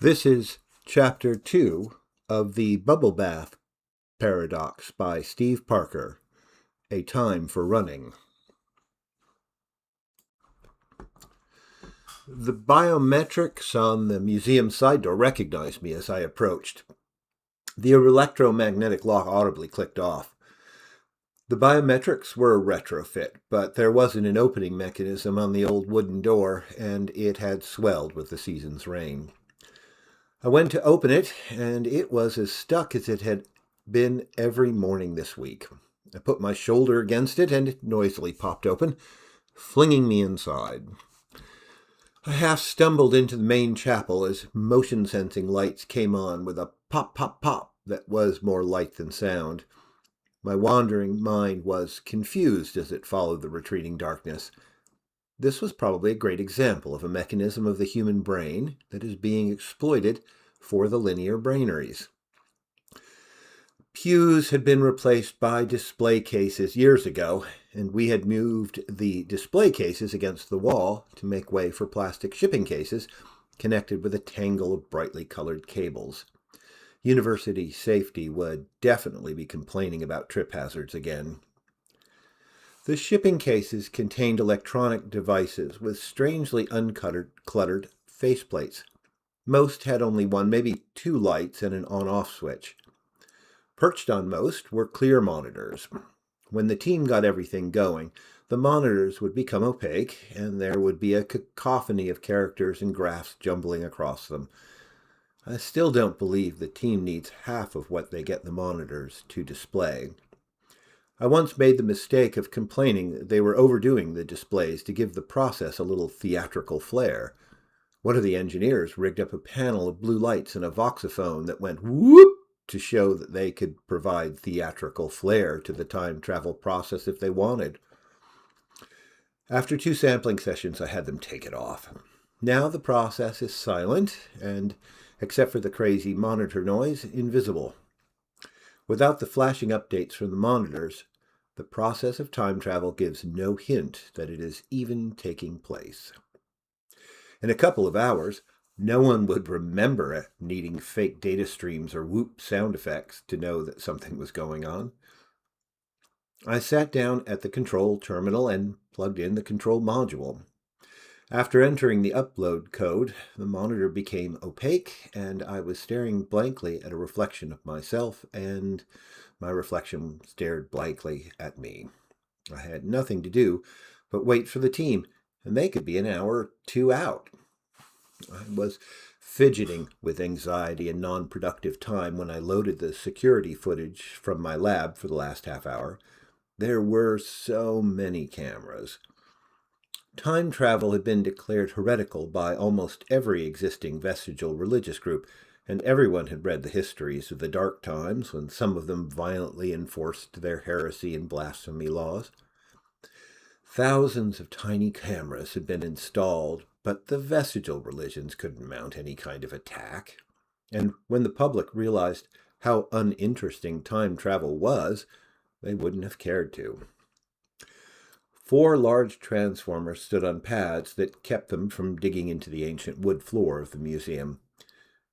This is Chapter 2 of the Bubble Bath Paradox by Steve Parker, A Time for Running. The biometrics on the museum side door recognized me as I approached. The electromagnetic lock audibly clicked off. The biometrics were a retrofit, but there wasn't an opening mechanism on the old wooden door, and it had swelled with the season's rain. I went to open it, and it was as stuck as it had been every morning this week. I put my shoulder against it, and it noisily popped open, flinging me inside. I half stumbled into the main chapel as motion-sensing lights came on with a pop, pop, pop that was more light than sound. My wandering mind was confused as it followed the retreating darkness. This was probably a great example of a mechanism of the human brain that is being exploited for the linear braineries. Pews had been replaced by display cases years ago, and we had moved the display cases against the wall to make way for plastic shipping cases connected with a tangle of brightly colored cables. University safety would definitely be complaining about trip hazards again. The shipping cases contained electronic devices with strangely uncluttered faceplates. Most had only one, maybe two lights and an on-off switch. Perched on most were clear monitors. When the team got everything going, the monitors would become opaque, and there would be a cacophony of characters and graphs jumbling across them. I still don't believe the team needs half of what they get the monitors to display. I once made the mistake of complaining that they were overdoing the displays to give the process a little theatrical flair. One of the engineers rigged up a panel of blue lights and a voxophone that went whoop to show that they could provide theatrical flair to the time travel process if they wanted. After 2 sampling sessions, I had them take it off. Now the process is silent and, except for the crazy monitor noise, invisible. Without the flashing updates from the monitors, the process of time travel gives no hint that it is even taking place. In a couple of hours, no one would remember needing fake data streams or whoop sound effects to know that something was going on. I sat down at the control terminal and plugged in the control module. After entering the upload code, the monitor became opaque, and I was staring blankly at a reflection of myself, and my reflection stared blankly at me. I had nothing to do but wait for the team, and they could be an hour or 2 out. I was fidgeting with anxiety and non-productive time when I loaded the security footage from my lab for the last half hour. There were so many cameras. Time travel had been declared heretical by almost every existing vestigial religious group, and everyone had read the histories of the dark times when some of them violently enforced their heresy and blasphemy laws. Thousands of tiny cameras had been installed, but the vestigial religions couldn't mount any kind of attack. And when the public realized how uninteresting time travel was, they wouldn't have cared to. 4 large transformers stood on pads that kept them from digging into the ancient wood floor of the museum.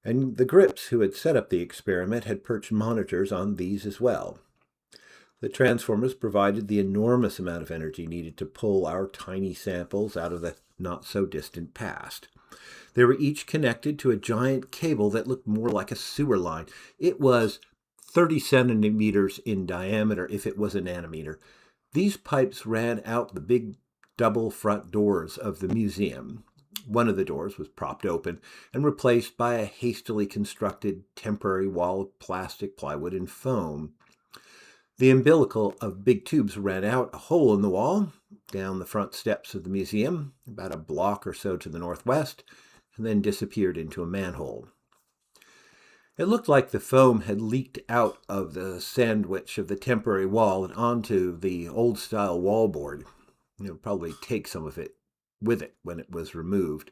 And the Grips who had set up the experiment had perched monitors on these as well. The transformers provided the enormous amount of energy needed to pull our tiny samples out of the not-so-distant past. They were each connected to a giant cable that looked more like a sewer line. It was 30 centimeters in diameter if it was a nanometer. These pipes ran out the big double front doors of the museum. One of the doors was propped open and replaced by a hastily constructed temporary wall of plastic, plywood, and foam. The umbilical of big tubes ran out a hole in the wall, down the front steps of the museum, about a block or so to the northwest, and then disappeared into a manhole. It looked like the foam had leaked out of the sandwich of the temporary wall and onto the old-style wallboard. It would probably take some of it with it when it was removed.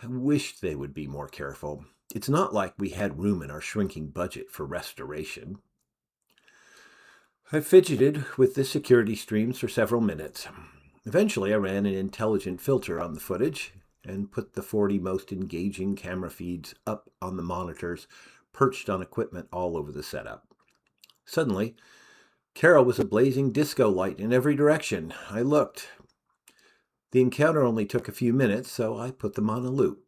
I wished they would be more careful. It's not like we had room in our shrinking budget for restoration. I fidgeted with the security streams for several minutes. Eventually, I ran an intelligent filter on the footage, and put the 40 most engaging camera feeds up on the monitors perched on equipment all over the setup. Suddenly, Carol was a blazing disco light in every direction. I looked. The encounter only took a few minutes, so I put them on a loop.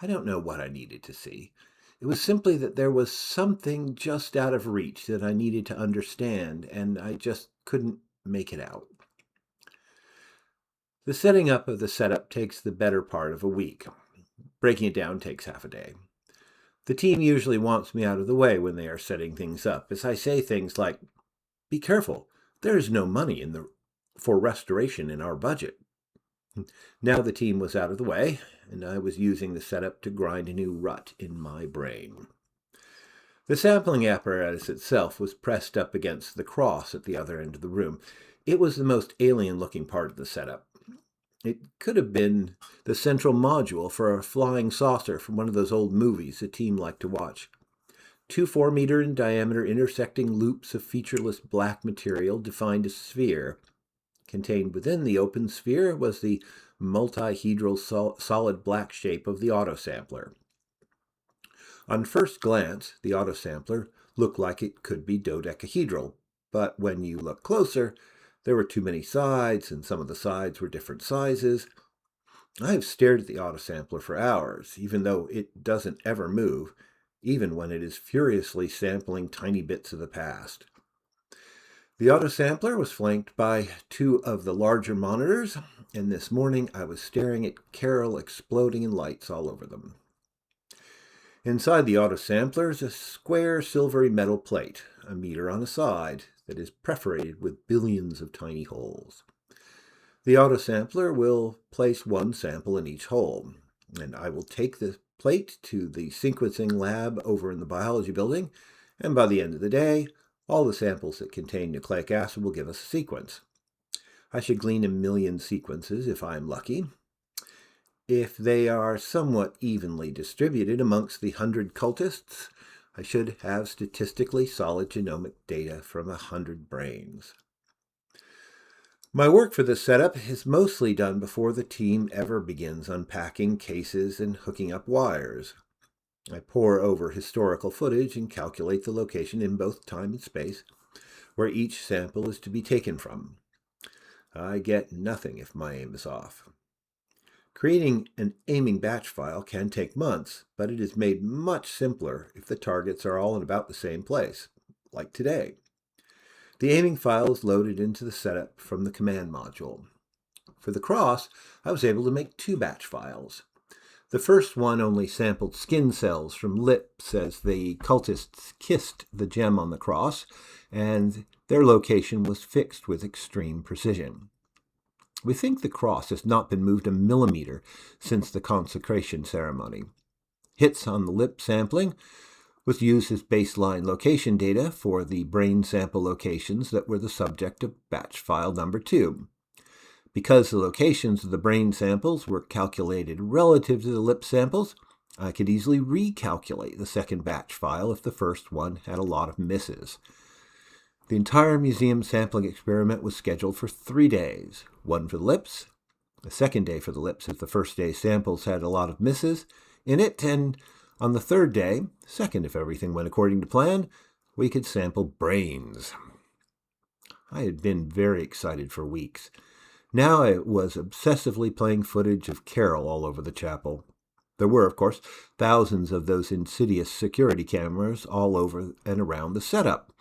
I don't know what I needed to see. It was simply that there was something just out of reach that I needed to understand, and I just couldn't make it out. The setting up of the setup takes the better part of a week. Breaking it down takes half a day. The team usually wants me out of the way when they are setting things up, as I say things like, "Be careful, there is no money for restoration in our budget." Now the team was out of the way, and I was using the setup to grind a new rut in my brain. The sampling apparatus itself was pressed up against the cross at the other end of the room. It was the most alien-looking part of the setup. It could have been the central module for a flying saucer from one of those old movies the team liked to watch. 2 4-meter in diameter intersecting loops of featureless black material defined a sphere. Contained within the open sphere was the multihedral solid black shape of the autosampler. On first glance, the autosampler looked like it could be dodecahedral, but when you look closer, there were too many sides, and some of the sides were different sizes. I have stared at the autosampler for hours, even though it doesn't ever move, even when it is furiously sampling tiny bits of the past. The autosampler was flanked by 2 of the larger monitors, and this morning I was staring at Carol exploding in lights all over them. Inside the autosampler is a square silvery metal plate, 1 meter on a side, that is perforated with billions of tiny holes. The autosampler will place 1 sample in each hole, and I will take the plate to the sequencing lab over in the biology building, and by the end of the day, all the samples that contain nucleic acid will give us a sequence. I should glean 1 million sequences if I am lucky. If they are somewhat evenly distributed amongst the 100 cultists, I should have statistically solid genomic data from 100 brains. My work for this setup is mostly done before the team ever begins unpacking cases and hooking up wires. I pore over historical footage and calculate the location in both time and space where each sample is to be taken from. I get nothing if my aim is off. Creating an aiming batch file can take months, but it is made much simpler if the targets are all in about the same place, like today. The aiming file is loaded into the setup from the command module. For the cross, I was able to make 2 batch files. The first one only sampled skin cells from lips as the cultists kissed the gem on the cross, and their location was fixed with extreme precision. We think the cross has not been moved a millimeter since the consecration ceremony. Hits on the lip sampling was used as baseline location data for the brain sample locations that were the subject of batch file number 2. Because the locations of the brain samples were calculated relative to the lip samples, I could easily recalculate the second batch file if the first one had a lot of misses. The entire museum sampling experiment was scheduled for 3 days, 1 for the lips, the second day for the lips if the first day's samples had a lot of misses in it, and on the 3rd day, second if everything went according to plan, we could sample brains. I had been very excited for weeks. Now I was obsessively playing footage of Carol all over the chapel. There were, of course, thousands of those insidious security cameras all over and around the setup.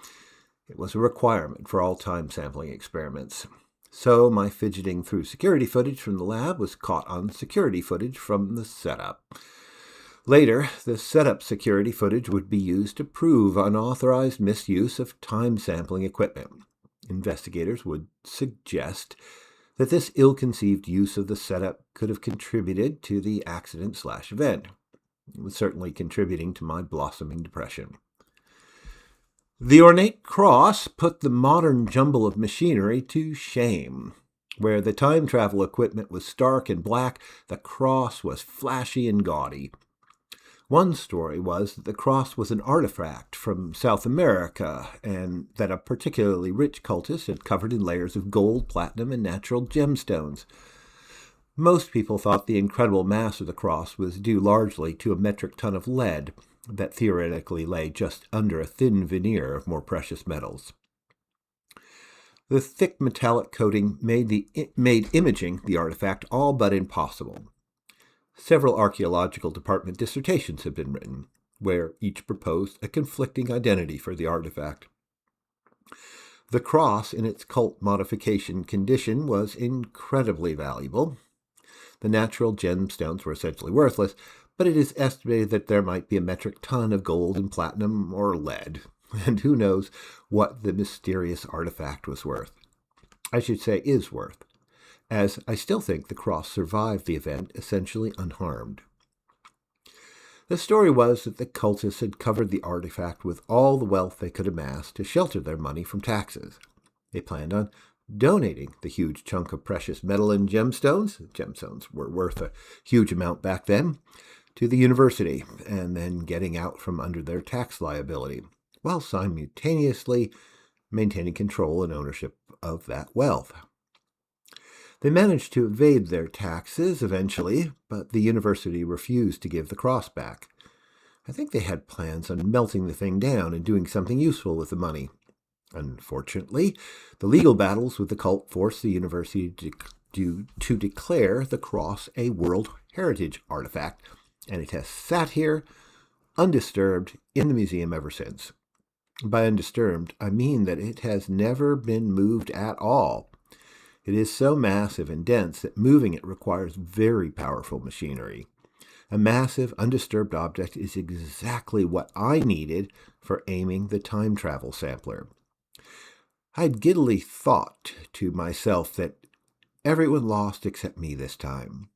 It was a requirement for all time sampling experiments. So my fidgeting through security footage from the lab was caught on security footage from the setup. Later, the setup security footage would be used to prove unauthorized misuse of time sampling equipment. Investigators would suggest that this ill-conceived use of the setup could have contributed to the accident/event. It was certainly contributing to my blossoming depression. The ornate cross put the modern jumble of machinery to shame. Where the time travel equipment was stark and black, the cross was flashy and gaudy. One story was that the cross was an artifact from South America, and that a particularly rich cultist had covered in layers of gold, platinum, and natural gemstones. Most people thought the incredible mass of the cross was due largely to a metric ton of lead that theoretically lay just under a thin veneer of more precious metals. The thick metallic coating made imaging the artifact all but impossible. Several archaeological department dissertations have been written, where each proposed a conflicting identity for the artifact. The cross, in its cult modification condition, was incredibly valuable. The natural gemstones were essentially worthless, but it is estimated that there might be a metric ton of gold and platinum or lead, and who knows what the mysterious artifact was worth. I should say is worth, as I still think the cross survived the event essentially unharmed. The story was that the cultists had covered the artifact with all the wealth they could amass to shelter their money from taxes. They planned on donating the huge chunk of precious metal and gemstones were worth a huge amount back then, to the university, and then getting out from under their tax liability, while simultaneously maintaining control and ownership of that wealth. They managed to evade their taxes eventually, but the university refused to give the cross back. I think they had plans on melting the thing down and doing something useful with the money. Unfortunately, the legal battles with the cult forced the university to declare the cross a World Heritage Artifact, and it has sat here undisturbed in the museum ever since. By undisturbed, I mean that it has never been moved at all. It is so massive and dense that moving it requires very powerful machinery. A massive, undisturbed object is exactly what I needed for aiming the time travel sampler. I'd giddily thought to myself that everyone lost except me this time.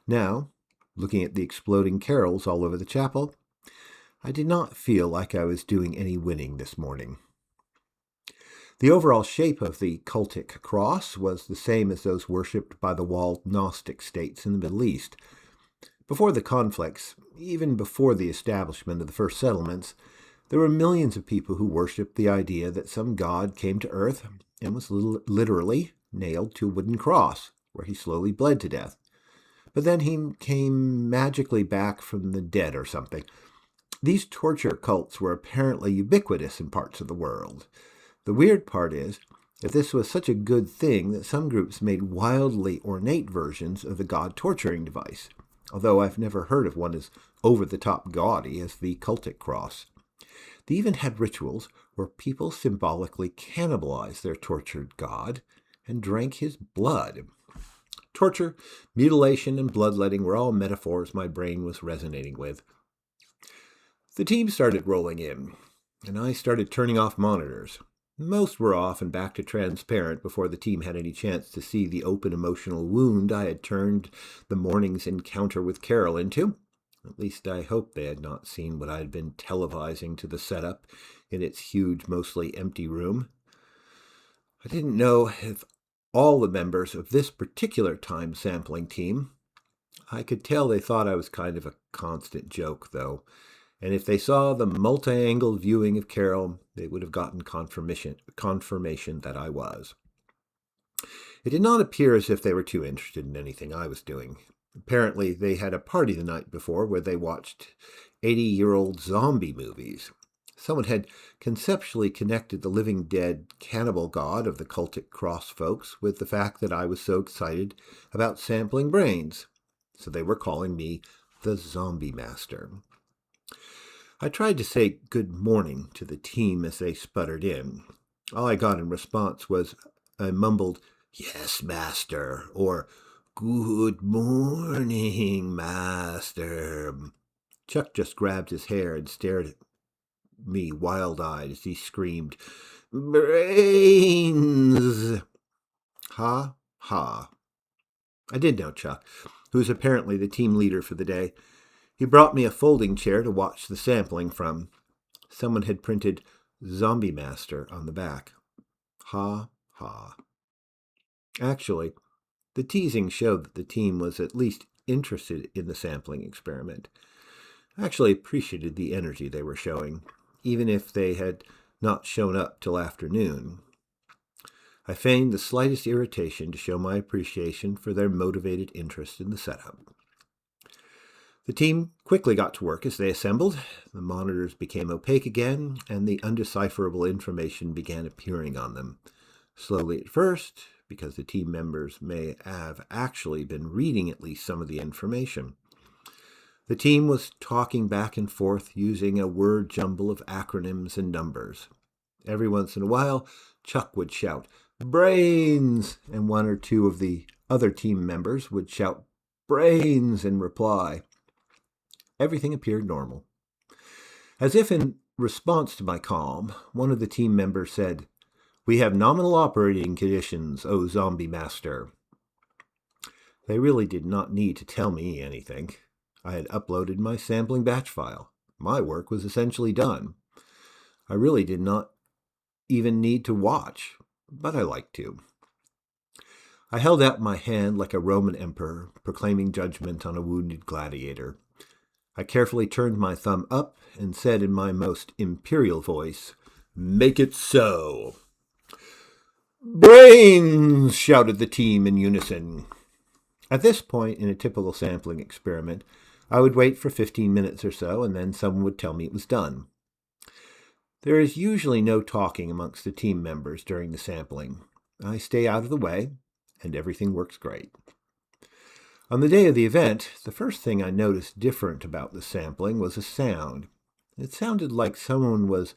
Now, looking at the exploding carols all over the chapel, I did not feel like I was doing any winning this morning. The overall shape of the cultic cross was the same as those worshipped by the walled Gnostic states in the Middle East. Before the conflicts, even before the establishment of the first settlements, there were millions of people who worshipped the idea that some god came to earth and was literally nailed to a wooden cross, where he slowly bled to death. But then he came magically back from the dead or something. These torture cults were apparently ubiquitous in parts of the world. The weird part is that this was such a good thing that some groups made wildly ornate versions of the god torturing device, although I've never heard of one as over-the-top gaudy as the cultic cross. They even had rituals where people symbolically cannibalized their tortured god and drank his blood. Torture, mutilation, and bloodletting were all metaphors my brain was resonating with. The team started rolling in, and I started turning off monitors. Most were off and back to transparent before the team had any chance to see the open emotional wound I had turned the morning's encounter with Carol into. At least I hoped they had not seen what I had been televising to the setup in its huge, mostly empty room. I didn't know if all the members of this particular time sampling team. I could tell they thought I was kind of a constant joke, though. And if they saw the multi-angle viewing of Carol, they would have gotten confirmation that I was. It did not appear as if they were too interested in anything I was doing. Apparently, they had a party the night before where they watched 80-year-old zombie movies. Someone had conceptually connected the living dead cannibal god of the cultic cross folks with the fact that I was so excited about sampling brains. So they were calling me the Zombie Master. I tried to say good morning to the team as they sputtered in. All I got in response was a mumbled, "Yes, master," or "Good morning, master." Chuck just grabbed his hair and stared at me wild-eyed as he screamed, "Brains!" Ha, ha. I did know Chuck, who was apparently the team leader for the day. He brought me a folding chair to watch the sampling from. Someone had printed Zombie Master on the back. Ha, ha. Actually, the teasing showed that the team was at least interested in the sampling experiment. I actually appreciated the energy they were showing, even if they had not shown up till afternoon. I feigned the slightest irritation to show my appreciation for their motivated interest in the setup. The team quickly got to work as they assembled. The monitors became opaque again, and the undecipherable information began appearing on them. Slowly at first, because the team members may have actually been reading at least some of the information. The team was talking back and forth using a word jumble of acronyms and numbers. Every once in a while, Chuck would shout, "Brains!" and one or two of the other team members would shout, "Brains!" in reply. Everything appeared normal. As if in response to my calm, one of the team members said, "We have nominal operating conditions, O Zombie Master." They really did not need to tell me anything. I had uploaded my sampling batch file. My work was essentially done. I really did not even need to watch, but I liked to. I held out my hand like a Roman emperor, proclaiming judgment on a wounded gladiator. I carefully turned my thumb up and said in my most imperial voice, "Make it so." "Brains!" shouted the team in unison. At this point in a typical sampling experiment, I would wait for 15 minutes or so, and then someone would tell me it was done. There is usually no talking amongst the team members during the sampling. I stay out of the way, and everything works great. On the day of the event, the first thing I noticed different about the sampling was a sound. It sounded like someone was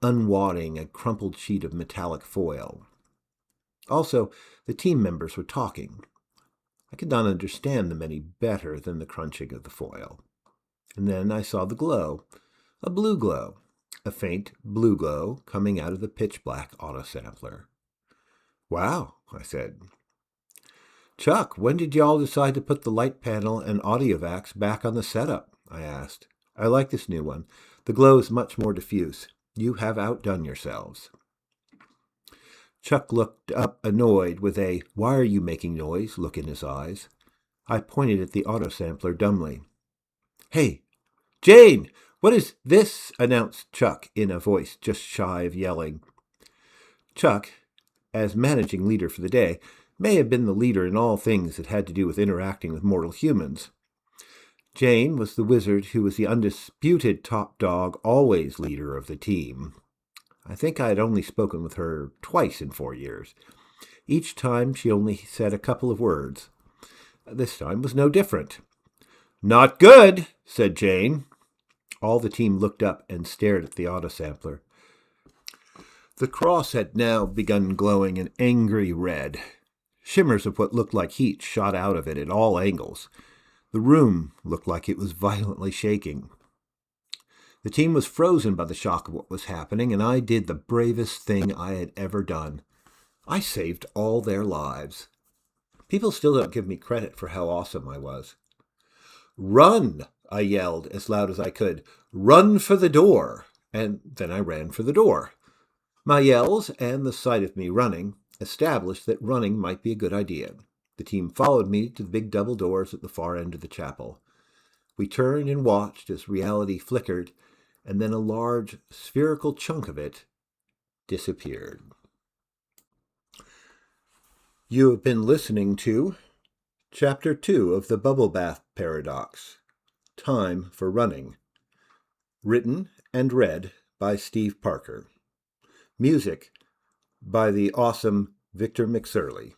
unwadding a crumpled sheet of metallic foil. Also, the team members were talking. I could not understand them any better than the crunching of the foil. And then I saw the glow, a blue glow, a faint blue glow coming out of the pitch-black autosampler. "Wow," I said. "Chuck, when did y'all decide to put the light panel and AudioVax back on the setup?" I asked. "I like this new one. The glow is much more diffuse. You have outdone yourselves." Chuck looked up annoyed with a "why are you making noise" look in his eyes. I pointed at the autosampler dumbly. "Hey, Jane, what is this?" announced Chuck in a voice just shy of yelling. Chuck, as managing leader for the day, may have been the leader in all things that had to do with interacting with mortal humans. Jane was the wizard who was the undisputed top dog, always leader of the team. I think I had only spoken with her twice in 4 years. Each time she only said a couple of words. This time was no different. "Not good," said Jane. All the team looked up and stared at the autosampler. The cross had now begun glowing an angry red. Shimmers of what looked like heat shot out of it at all angles. The room looked like it was violently shaking. The team was frozen by the shock of what was happening, and I did the bravest thing I had ever done. I saved all their lives. People still don't give me credit for how awesome I was. "Run!" I yelled as loud as I could. "Run for the door!" And then I ran for the door. My yells and the sight of me running established that running might be a good idea. The team followed me to the big double doors at the far end of the chapel. We turned and watched as reality flickered, and then a large spherical chunk of it disappeared. You have been listening to Chapter 2 of the Bubble Bath Paradox, Time for Running. Written and read by Steve Parker. Music by the awesome Victor McSurley.